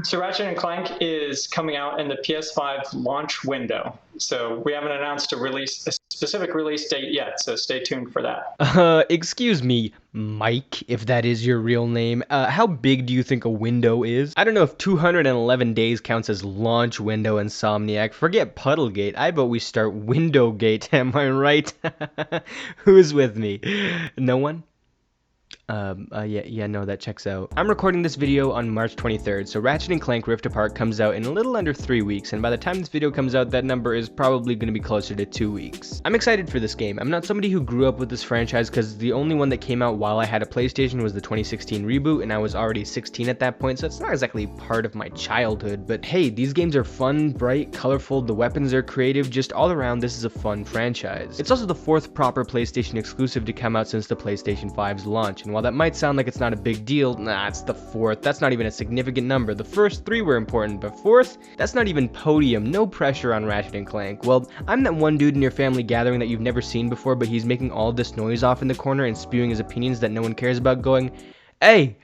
So Ratchet and Clank is coming out in the PS5 launch window. So we haven't announced a specific release date yet, so stay tuned for that. Excuse me, Mike, if that is your real name. How big do you think a window is? I don't know if 211 days counts as launch window, Insomniac. Forget Puddlegate. I vote we start Windowgate, am I right? Who's with me? No one? No, that checks out. I'm recording this video on March 23rd, so Ratchet and Clank Rift Apart comes out in a little under 3 weeks, and by the time this video comes out, that number is probably going to be closer to 2 weeks. I'm excited for this game. I'm not somebody who grew up with this franchise because the only one that came out while I had a PlayStation was the 2016 reboot, and I was already 16 at that point, so it's not exactly part of my childhood, but hey, these games are fun, bright, colorful, the weapons are creative, just all around this is a fun franchise. It's also the fourth proper PlayStation exclusive to come out since the PlayStation 5's launch, and while that might sound like it's not a big deal, nah, it's the fourth. That's not even a significant number. The first three were important, but fourth? That's not even podium. No pressure on Ratchet and Clank. Well, I'm that one dude in your family gathering that you've never seen before, but he's making all this noise off in the corner and spewing his opinions that no one cares about, going, hey,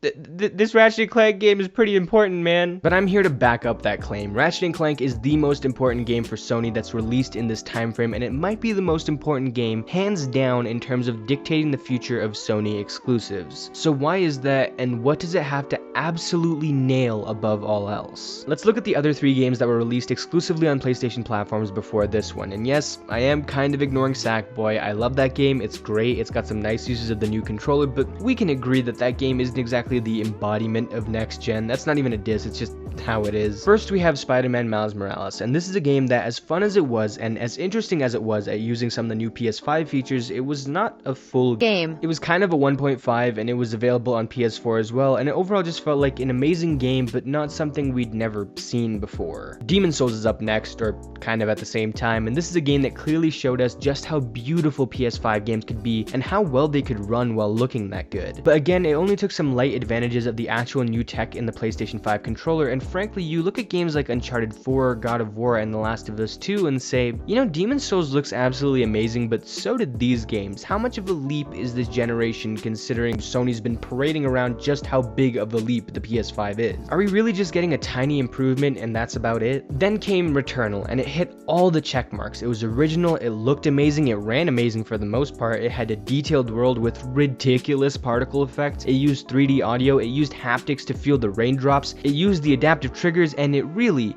this Ratchet and Clank game is pretty important, man. But I'm here to back up that claim. Ratchet and Clank is the most important game for Sony that's released in this time frame, and it might be the most important game, hands down, in terms of dictating the future of Sony exclusives. So why is that, and what does it have to absolutely nail above all else? Let's look at the other three games that were released exclusively on PlayStation platforms before this one. And yes, I am kind of ignoring Sackboy. I love that game. It's great. It's got some nice uses of the new controller, but we can agree that that game isn't exactly the embodiment of next gen. That's not even a diss, it's just how it is. First, we have Spider-Man Miles Morales, and this is a game that, as fun as it was and as interesting as it was at using some of the new PS5 features, it was not a full game. It was kind of a 1.5, and it was available on PS4 as well, and it overall just felt like an amazing game, but not something we'd never seen before. Demon's Souls is up next, or kind of at the same time, and this is a game that clearly showed us just how beautiful PS5 games could be and how well they could run while looking that good. But again, it only took some light advantages of the actual new tech in the PlayStation 5 controller, and frankly, you look at games like Uncharted 4, God of War, and The Last of Us 2 and say, you know, Demon's Souls looks absolutely amazing, but so did these games. How much of a leap is this generation considering Sony's been parading around just how big of a leap the PS5 is? Are we really just getting a tiny improvement and that's about it? Then came Returnal, and it hit all the check marks. It was original, it looked amazing, it ran amazing for the most part, it had a detailed world with ridiculous particle effects, it used 3D audio, it used haptics to feel the raindrops, it used the adaptive triggers, and it really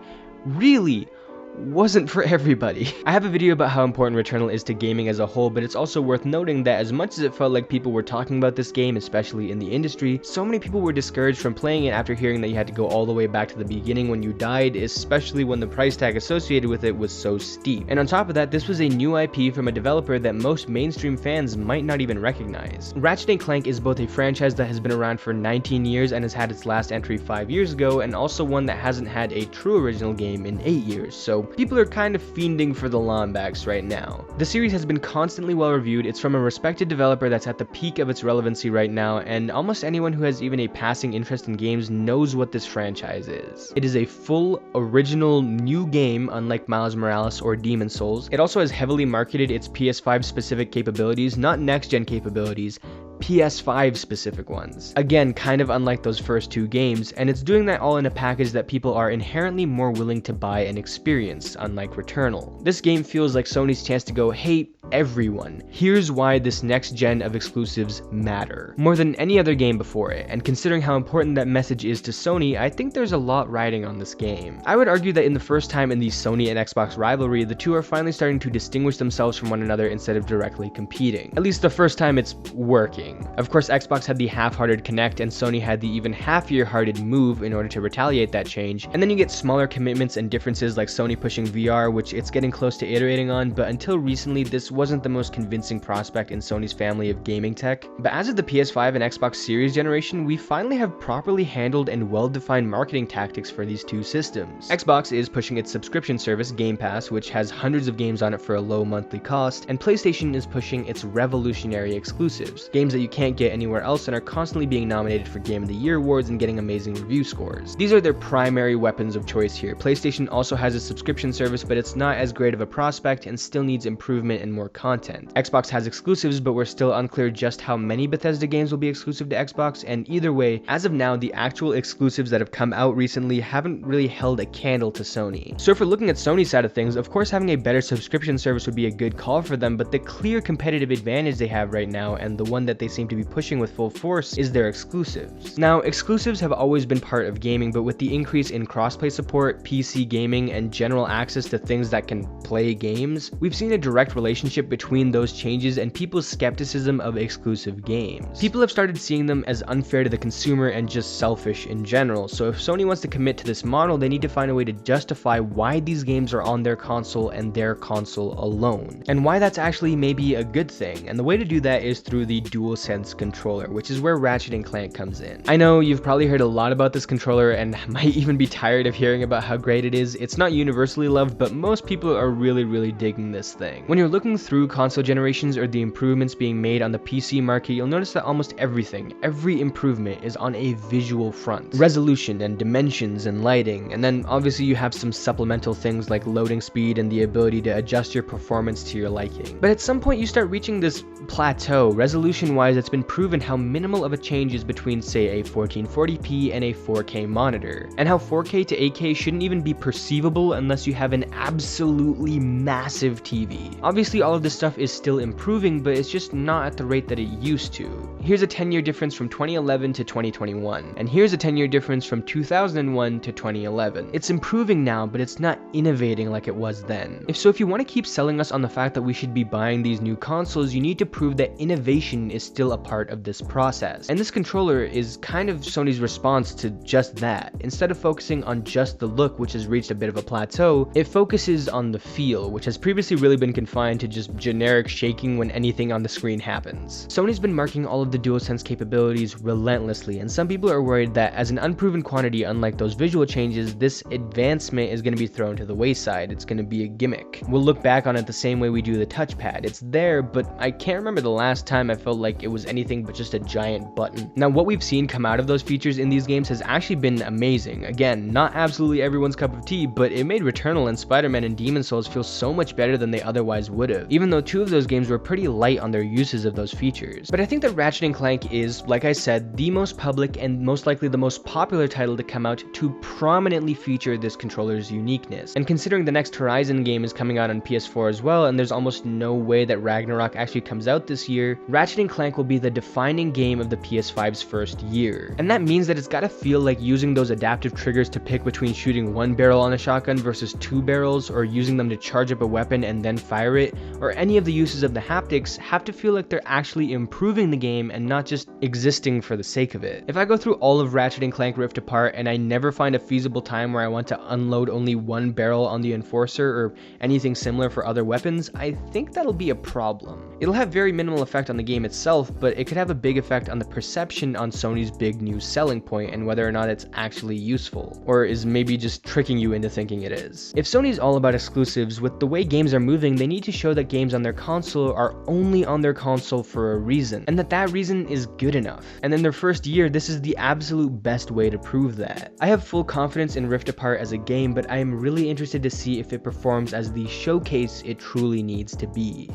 wasn't for everybody. I have a video about how important Returnal is to gaming as a whole, but it's also worth noting that as much as it felt like people were talking about this game, especially in the industry, so many people were discouraged from playing it after hearing that you had to go all the way back to the beginning when you died, especially when the price tag associated with it was so steep. And on top of that, this was a new IP from a developer that most mainstream fans might not even recognize. Ratchet & Clank is both a franchise that has been around for 19 years and has had its last entry 5 years ago, and also one that hasn't had a true original game in 8 years, so people are kind of fiending for the Lombax right now. The series has been constantly well reviewed, it's from a respected developer that's at the peak of its relevancy right now, and almost anyone who has even a passing interest in games knows what this franchise is. It is a full, original, new game, unlike Miles Morales or Demon's Souls. It also has heavily marketed its PS5 specific capabilities, not next-gen capabilities, PS5 specific ones. Again, kind of unlike those first two games, and it's doing that all in a package that people are inherently more willing to buy and experience, unlike Returnal. This game feels like Sony's chance to go, hey, everyone, here's why this next gen of exclusives matter, more than any other game before it, and considering how important that message is to Sony, I think there's a lot riding on this game. I would argue that in the first time in the Sony and Xbox rivalry, the two are finally starting to distinguish themselves from one another instead of directly competing. At least the first time it's working. Of course, Xbox had the half-hearted Connect, and Sony had the even half-year-hearted Move in order to retaliate that change, and then you get smaller commitments and differences like Sony pushing VR, which it's getting close to iterating on, but until recently, this wasn't the most convincing prospect in Sony's family of gaming tech. But as of the PS5 and Xbox Series generation, we finally have properly handled and well-defined marketing tactics for these two systems. Xbox is pushing its subscription service, Game Pass, which has hundreds of games on it for a low monthly cost, and PlayStation is pushing its revolutionary exclusives, games that you can't get anywhere else and are constantly being nominated for Game of the Year awards and getting amazing review scores. These are their primary weapons of choice here. PlayStation also has a subscription service, but it's not as great of a prospect and still needs improvement and more more content. Xbox has exclusives, but we're still unclear just how many Bethesda games will be exclusive to Xbox, and either way, as of now, the actual exclusives that have come out recently haven't really held a candle to Sony. So if we're looking at Sony's side of things, of course having a better subscription service would be a good call for them, but the clear competitive advantage they have right now, and the one that they seem to be pushing with full force, is their exclusives. Now, exclusives have always been part of gaming, but with the increase in crossplay support, PC gaming, and general access to things that can play games, we've seen a direct relationship between those changes and people's skepticism of exclusive games. People have started seeing them as unfair to the consumer and just selfish in general, so if Sony wants to commit to this model, they need to find a way to justify why these games are on their console and their console alone, and why that's actually maybe a good thing. And the way to do that is through the DualSense controller, which is where Ratchet and Clank comes in. I know you've probably heard a lot about this controller and might even be tired of hearing about how great it is. It's not universally loved, but most people are really digging this thing. When you're looking through console generations or the improvements being made on the PC market, you'll notice that almost every improvement is on a visual front. Resolution and dimensions and lighting, and then obviously you have some supplemental things like loading speed and the ability to adjust your performance to your liking. But at some point you start reaching this plateau. Resolution-wise, it's been proven how minimal of a change is between, say, a 1440p and a 4K monitor, and how 4K to 8K shouldn't even be perceivable unless you have an absolutely massive TV. Obviously, all of this stuff is still improving, but it's just not at the rate that it used to. Here's a 10-year difference from 2011 to 2021, and here's a 10-year difference from 2001 to 2011. It's improving now, but it's not innovating like it was then. If you want to keep selling us on the fact that we should be buying these new consoles, you need to prove that innovation is still a part of this process. And this controller is kind of Sony's response to just that. Instead of focusing on just the look, which has reached a bit of a plateau, it focuses on the feel, which has previously really been confined to just generic shaking when anything on the screen happens. Sony's been marking all of the DualSense capabilities relentlessly, and some people are worried that as an unproven quantity, unlike those visual changes, this advancement is going to be thrown to the wayside. It's going to be a gimmick. We'll look back on it the same way we do the touchpad. It's there, but I can't remember the last time I felt like it was anything but just a giant button. Now, what we've seen come out of those features in these games has actually been amazing. Again, not absolutely everyone's cup of tea, but it made Returnal and Spider-Man and Demon's Souls feel so much better than they otherwise would have, even though two of those games were pretty light on their uses of those features. But I think that Ratchet and Clank is, like I said, the most public and most likely the most popular title to come out to prominently feature this controller's uniqueness. And considering the next Horizon game is coming out on PS4 as well, and there's almost no way that Ragnarok actually comes out this year, Ratchet and Clank will be the defining game of the PS5's first year. And that means that it's gotta feel like using those adaptive triggers to pick between shooting one barrel on a shotgun versus two barrels, or using them to charge up a weapon and then fire it, or any of the uses of the haptics have to feel like they're actually improving the game and not just existing for the sake of it. If I go through all of Ratchet and Clank Rift Apart and I never find a feasible time where I want to unload only one barrel on the Enforcer or anything similar for other weapons, I think that'll be a problem. It'll have very minimal effect on the game itself, but it could have a big effect on the perception on Sony's big new selling point and whether or not it's actually useful, or is maybe just tricking you into thinking it is. If Sony's all about exclusives, with the way games are moving, they need to show that games on their console are only on their console for a reason, and that reason is good enough. And in their first year, this is the absolute best way to prove that. I have full confidence in Rift Apart as a game, but I am really interested to see if it performs as the showcase it truly needs to be.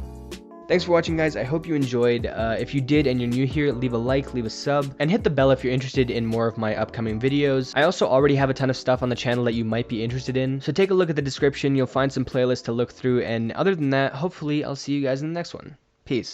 Thanks for watching, guys. I hope you enjoyed. If you did and you're new here, leave a like, leave a sub, and hit the bell if you're interested in more of my upcoming videos. I also already have a ton of stuff on the channel that you might be interested in, so take a look at the description. You'll find some playlists to look through, and other than that, hopefully I'll see you guys in the next one.